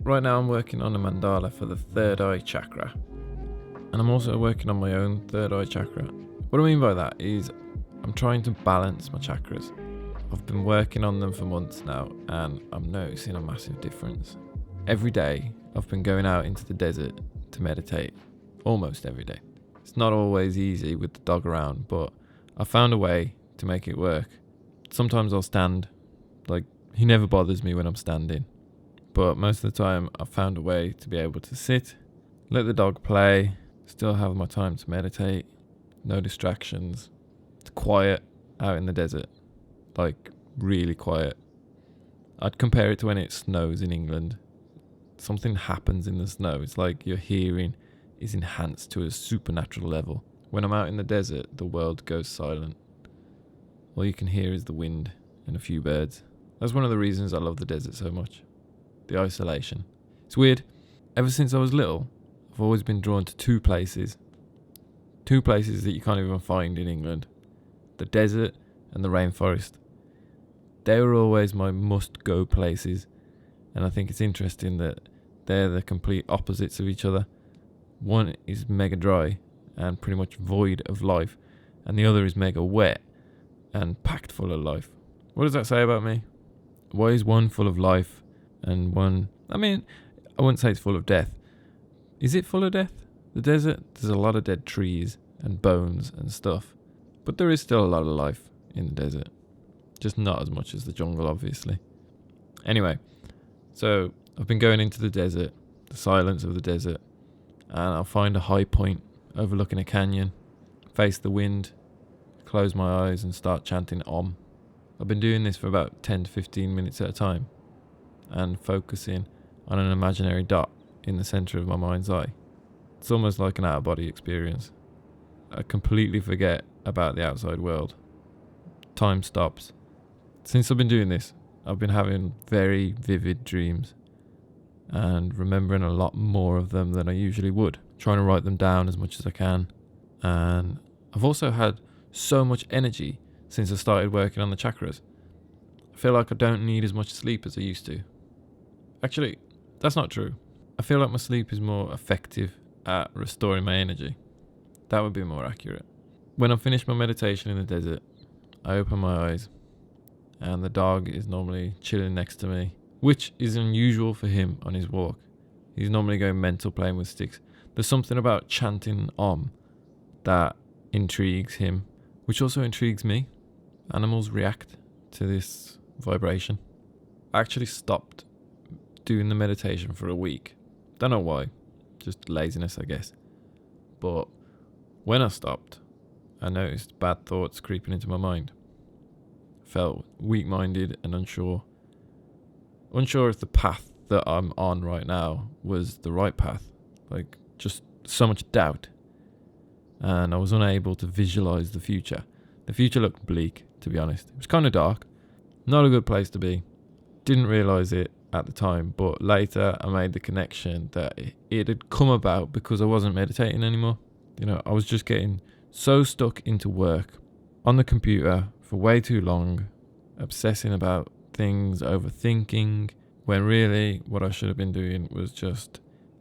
Right now I'm working on a mandala for the third eye chakra, and I'm also working on my own third eye chakra. What I mean by that is I'm trying to balance my chakras. I've been working on them for months now, and I'm noticing a massive difference. Every day I've been going out into the desert to meditate, almost every day. It's not always easy with the dog around, but I found a way to make it work. Sometimes I'll stand, he never bothers me when I'm standing. But most of the time, I've found a way to be able to sit, let the dog play, still have my time to meditate, no distractions. It's quiet out in the desert, really quiet. I'd compare it to when it snows in England. Something happens in the snow. It's like your hearing is enhanced to a supernatural level. When I'm out in the desert, the world goes silent. All you can hear is the wind and a few birds. That's one of the reasons I love the desert so much. The isolation. It's weird. Ever since I was little, I've always been drawn to two places that you can't even find in England: the desert and the rainforest. They were always my must-go places, and I think it's interesting that they're the complete opposites of each other. One is mega dry and pretty much void of life, and the other is mega wet and packed full of life. What does that say about me? Why is one full of life and one, I wouldn't say it's full of death. Is it full of death? The desert, there's a lot of dead trees and bones and stuff. But there is still a lot of life in the desert. Just not as much as the jungle, obviously. Anyway, so I've been going into the desert, the silence of the desert, and I'll find a high point overlooking a canyon, face the wind, close my eyes and start chanting Om. I've been doing this for about 10 to 15 minutes at a time, and focusing on an imaginary dot in the centre of my mind's eye. It's almost like an out-of-body experience. I completely forget about the outside world. Time stops. Since I've been doing this, I've been having very vivid dreams and remembering a lot more of them than I usually would. Trying to write them down as much as I can. And I've also had so much energy since I started working on the chakras. I feel like I don't need as much sleep as I used to. Actually, that's not true. I feel like my sleep is more effective at restoring my energy. That would be more accurate. When I finish my meditation in the desert, I open my eyes, and the dog is normally chilling next to me, which is unusual for him on his walk. He's normally going mental playing with sticks. There's something about chanting Om that intrigues him, which also intrigues me. Animals react to this vibration. I actually stopped doing the meditation for a week. Don't know why, just laziness, I guess. But when I stopped, I noticed bad thoughts creeping into my mind. I felt weak-minded and unsure if the path that I'm on right now was the right path. Just so much doubt. And I was unable to visualize the future. The future looked bleak, to be honest. It was kind of dark. Not a good place to be. Didn't realize it at the time, but later I made the connection that it had come about because I wasn't meditating anymore. I was just getting so stuck into work on the computer for way too long, obsessing about things, overthinking, when really what I should have been doing was just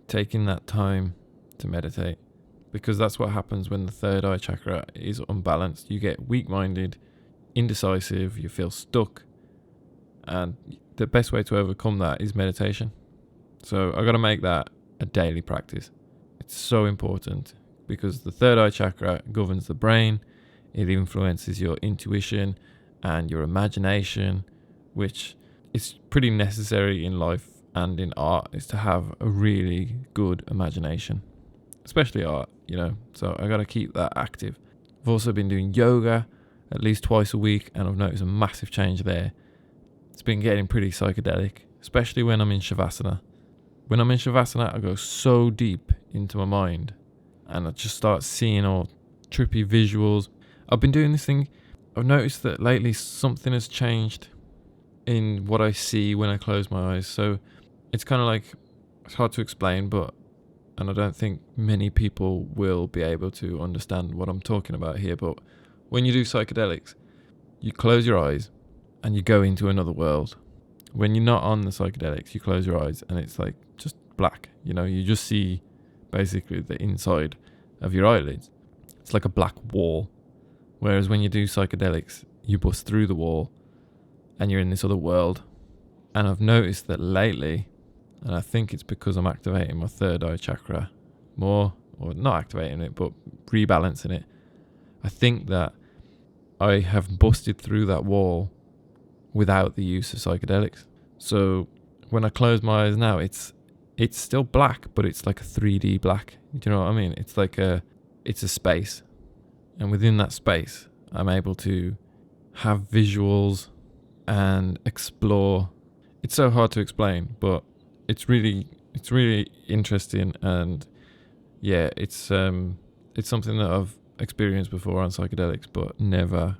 taking that time to meditate. Because that's what happens when the third eye chakra is unbalanced. You get weak-minded, indecisive, you feel stuck, and the best way to overcome that is meditation. So I got to make that a daily practice. It's so important because the third eye chakra governs the brain. It influences your intuition and your imagination, which is pretty necessary in life and in art, is to have a really good imagination, especially art, so I got to keep that active. I've also been doing yoga at least twice a week, and I've noticed a massive change there. It's been getting pretty psychedelic, especially when I'm in Shavasana. When I'm in Shavasana, I go so deep into my mind and I just start seeing all trippy visuals. I've been doing this thing. I've noticed that lately something has changed in what I see when I close my eyes. So it's kind of it's hard to explain, and I don't think many people will be able to understand what I'm talking about here. But when you do psychedelics, you close your eyes and you go into another world. when you're not on the psychedelics, you close your eyes and it's like just black. You know, you just see basically the inside of your eyelids. It's like a black wall. Whereas when you do psychedelics, you bust through the wall and you're in this other world. And I've noticed that lately, and I think it's because I'm activating my third eye chakra more, or not activating it, but rebalancing it. I think that I have busted through that wall without the use of psychedelics. So when I close my eyes now, it's still black, but it's like a 3D black. Do you know what I mean? It's like it's a space. And within that space, I'm able to have visuals and explore. It's so hard to explain, but it's really interesting. And yeah, it's something that I've experienced before on psychedelics, but never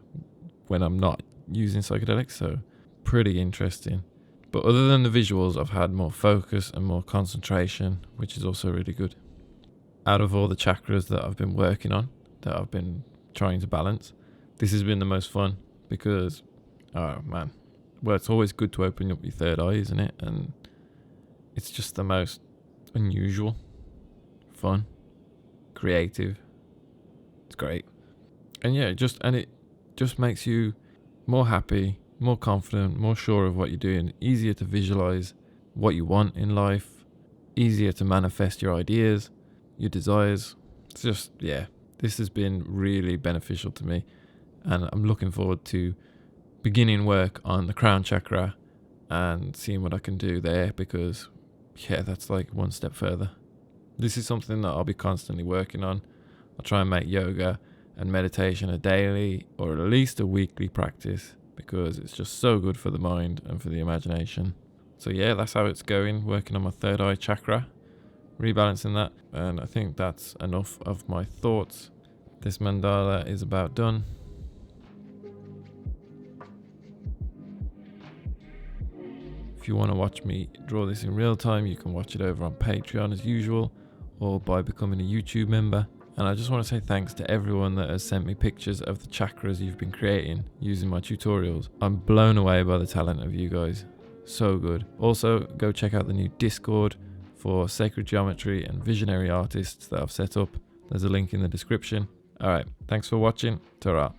when I'm not using psychedelics. So pretty interesting. But other than the visuals, I've had more focus and more concentration, which is also really good. Out of all the chakras that I've been working on, that I've been trying to balance, this has been the most fun because, oh man, well, it's always good to open up your third eye, isn't it? And it's just the most unusual, fun, creative. It's great. And yeah, it just makes you more happy, more confident, more sure of what you're doing, easier to visualize what you want in life, easier to manifest your ideas, your desires. It's just, yeah, this has been really beneficial to me. And I'm looking forward to beginning work on the crown chakra and seeing what I can do there, because yeah, that's like one step further. This is something that I'll be constantly working on. I'll try and make yoga and meditation a daily or at least a weekly practice, because it's just so good for the mind and for the imagination. So yeah, that's how it's going, working on my third eye chakra, rebalancing that. And I think that's enough of my thoughts. This mandala is about done. If you want to watch me draw this in real time, you can watch it over on Patreon as usual, or by becoming a YouTube member. And I just want to say thanks to everyone that has sent me pictures of the chakras you've been creating using my tutorials. I'm blown away by the talent of you guys. So good. Also, go check out the new Discord for sacred geometry and visionary artists that I've set up. There's a link in the description. Alright, thanks for watching. Ta-ra.